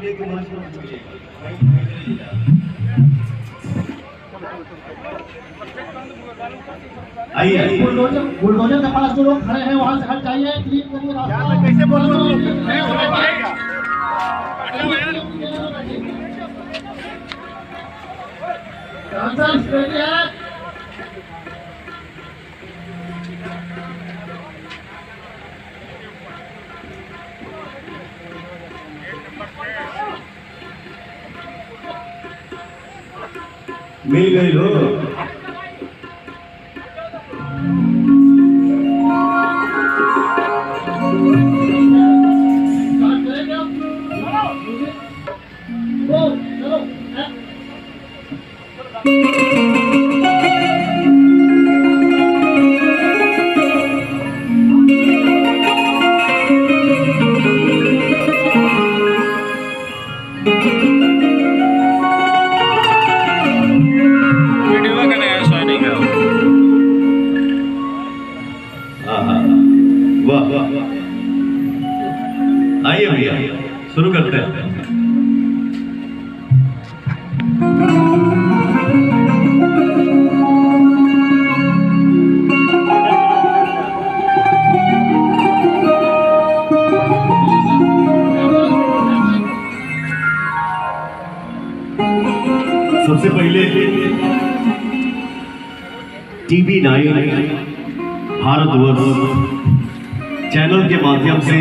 लेके मंच पर आइए बुलडोजर के पास जो लोग खड़े हैं वहां से हट जाइए, क्लीन करिए रास्ता। कैसे बोल मिल गई लो। वाह वाह, आइए भैया शुरू करते हैं। सबसे पहले टीवी 9 भारतवर्ष चैनल के माध्यम से